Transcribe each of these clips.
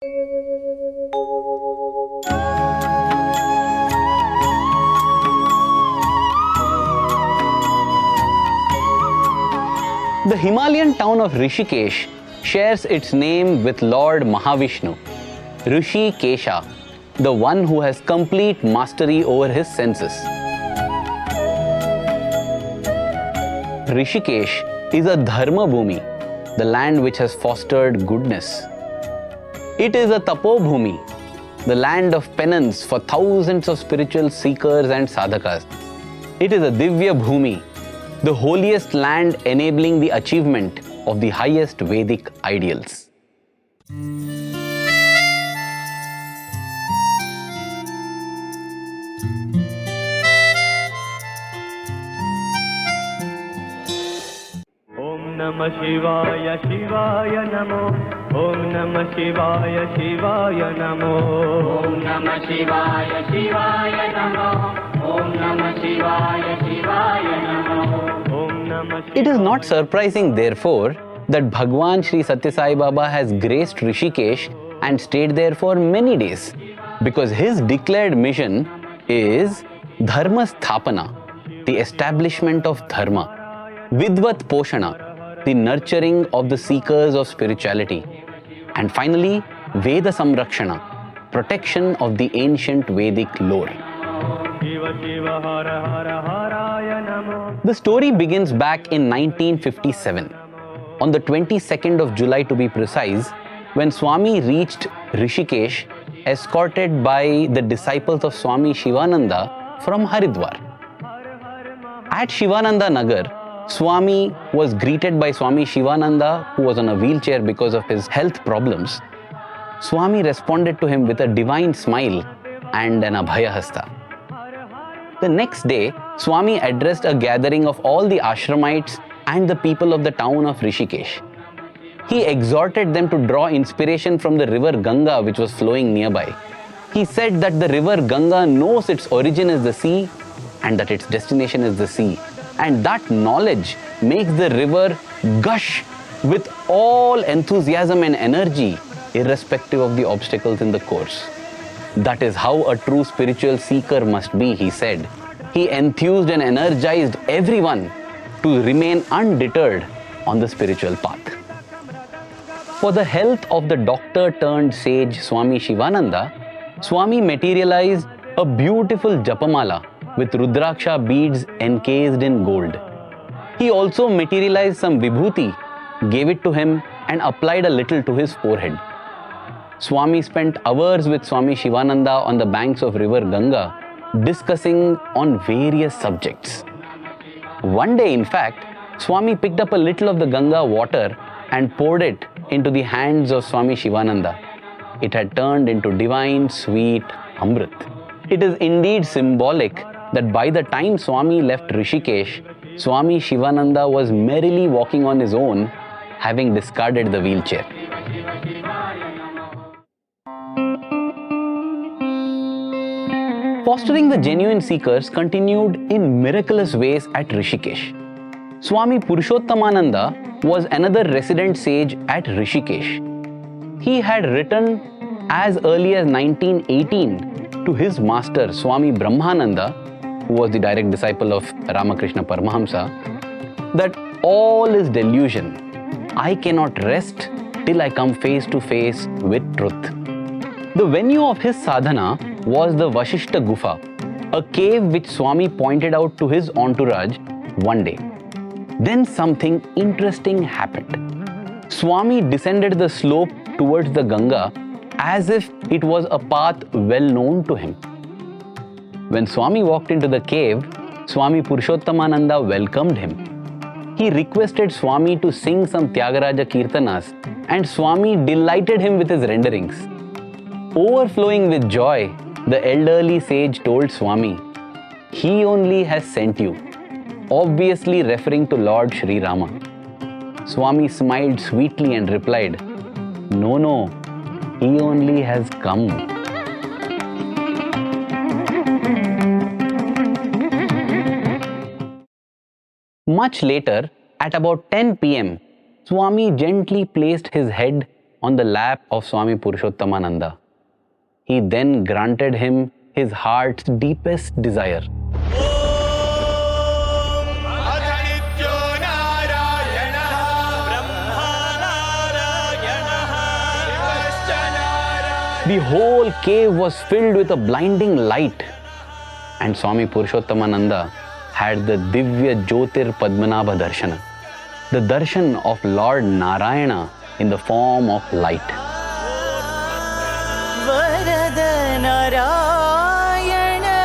The Himalayan town of Rishikesh shares its name with Lord Mahavishnu, Rishi Kesha, the one who has complete mastery over his senses. Rishikesh is a Dharma Bhumi, the land which has fostered goodness. It is a Tapo Bhumi, the land of penance for thousands of spiritual seekers and sadhakas. It is a Divya Bhumi, the holiest land enabling the achievement of the highest Vedic ideals. Om Namah Shivaya Shivaya Namo. Om Namah Shivaya Shivaya Namo. Om Namah Shivaya Shivaya Namo. Om Namah Shivaya Shivaya Namo. Om Namah. It is not surprising, therefore, that Bhagwan Sri Satya Sai Baba has graced Rishikesh and stayed there for many days, because his declared mission is Dharma Sthapana, the establishment of Dharma, Vidvat Poshana, the nurturing of the seekers of spirituality, and finally, Veda Samrakshana, protection of the ancient Vedic lore. The story begins back in 1957, on the 22nd of July to be precise, when Swami reached Rishikesh, escorted by the disciples of Swami Shivananda from Haridwar. At Shivananda Nagar, Swami was greeted by Swami Shivananda, who was on a wheelchair because of his health problems. Swami responded to him with a divine smile and an Abhaya Hasta. The next day, Swami addressed a gathering of all the ashramites and the people of the town of Rishikesh. He exhorted them to draw inspiration from the river Ganga, which was flowing nearby. He said that the river Ganga knows its origin is the sea and that its destination is the sea. And that knowledge makes the river gush with all enthusiasm and energy, irrespective of the obstacles in the course. That is how a true spiritual seeker must be, he said. He enthused and energized everyone to remain undeterred on the spiritual path. For the health of the doctor turned sage Swami Shivananda, Swami materialized a beautiful Japamala with Rudraksha beads encased in gold. He also materialized some Vibhuti, gave it to him and applied a little to his forehead. Swami spent hours with Swami Shivananda on the banks of river Ganga, discussing on various subjects. One day, in fact, Swami picked up a little of the Ganga water and poured it into the hands of Swami Shivananda. It had turned into divine, sweet Amrit. It is indeed symbolic that by the time Swami left Rishikesh, Swami Shivananda was merrily walking on his own, having discarded the wheelchair. Fostering the genuine seekers continued in miraculous ways at Rishikesh. Swami Purushottamananda was another resident sage at Rishikesh. He had written as early as 1918 to his master Swami Brahmananda, who was the direct disciple of Ramakrishna Paramahamsa, that all is delusion. I cannot rest till I come face to face with truth. The venue of his sadhana was the Vashishta Gufa, a cave which Swami pointed out to his entourage one day. Then something interesting happened. Swami descended the slope towards the Ganga as if it was a path well known to him. When Swami walked into the cave, Swami Purushottamananda welcomed him. He requested Swami to sing some Tyagaraja Kirtanas, and Swami delighted him with his renderings. Overflowing with joy, the elderly sage told Swami, "He only has sent you," obviously referring to Lord Sri Rama. Swami smiled sweetly and replied, No, he only has come." Much later, at about 10 p.m., Swami gently placed his head on the lap of Swami Purushottamananda. He then granted him his heart's deepest desire. The whole cave was filled with a blinding light, and Swami Purushottamananda had the Divya Jyotir Padmanabha Darshana, the darshan of Lord Narayana in the form of light. Varada Narayana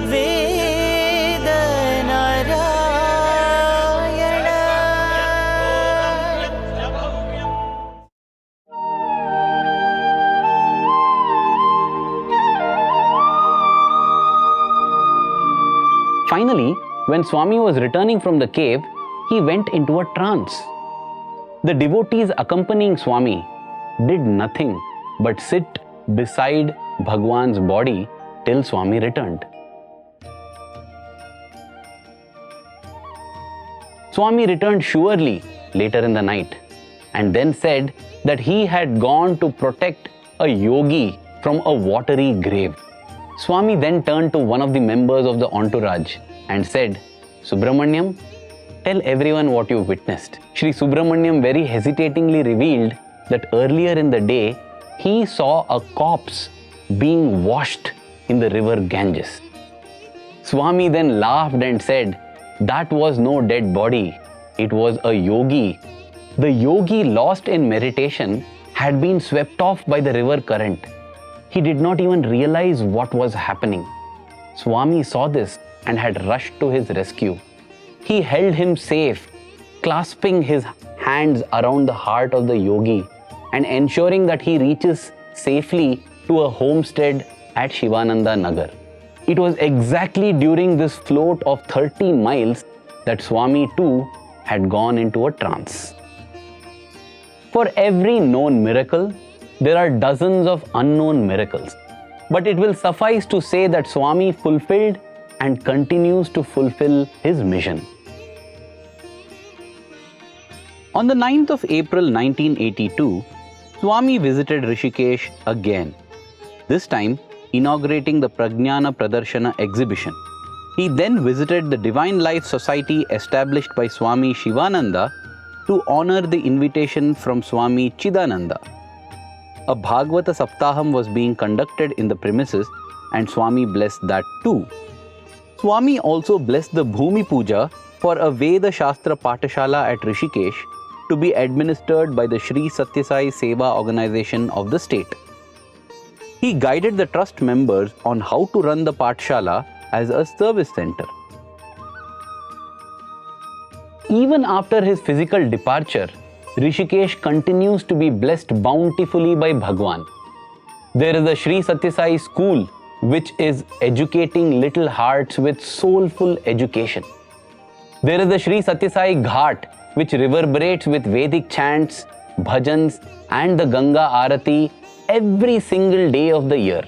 Veda Narayana. Finally, when Swami was returning from the cave, he went into a trance. The devotees accompanying Swami did nothing but sit beside Bhagwan's body till Swami returned. Swami returned surely later in the night and then said that he had gone to protect a yogi from a watery grave. Swami then turned to one of the members of the entourage and said, "Subramaniam, tell everyone what you witnessed." Shri Subramaniam very hesitatingly revealed that earlier in the day, he saw a corpse being washed in the river Ganges. Swami then laughed and said, that was no dead body, it was a yogi. The yogi lost in meditation had been swept off by the river current. He did not even realize what was happening. Swami saw this and had rushed to his rescue. He held him safe, clasping his hands around the heart of the yogi and ensuring that he reaches safely to a homestead at Shivananda Nagar. It was exactly during this float of 30 miles that Swami too had gone into a trance. For every known miracle, there are dozens of unknown miracles. But it will suffice to say that Swami fulfilled and continues to fulfill his mission. On the 9th of April 1982, Swami visited Rishikesh again, this time inaugurating the Prajnana Pradarshana exhibition. He then visited the Divine Life Society established by Swami Shivananda to honor the invitation from Swami Chidananda. A Bhagavata Saptaham was being conducted in the premises and Swami blessed that too. Swami also blessed the Bhumi Puja for a Veda Shastra Patashala at Rishikesh to be administered by the Sri Satya Sai Seva organization of the state. He guided the trust members on how to run the Patshala as a service center. Even after his physical departure, Rishikesh continues to be blessed bountifully by Bhagwan. There is a Sri Satya Sai school which is educating little hearts with soulful education. There is the Sri Satya Sai Ghat which reverberates with Vedic chants, bhajans and the Ganga Arati every single day of the year.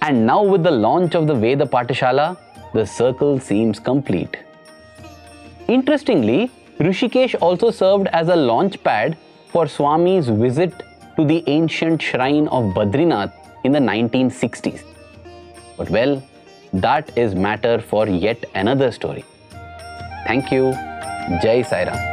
And now with the launch of the Veda Patashala, the circle seems complete. Interestingly, Rishikesh also served as a launch pad for Swami's visit to the ancient shrine of Badrinath in the 1960s. But well, that is matter for yet another story. Thank you. Jai Sai Ram.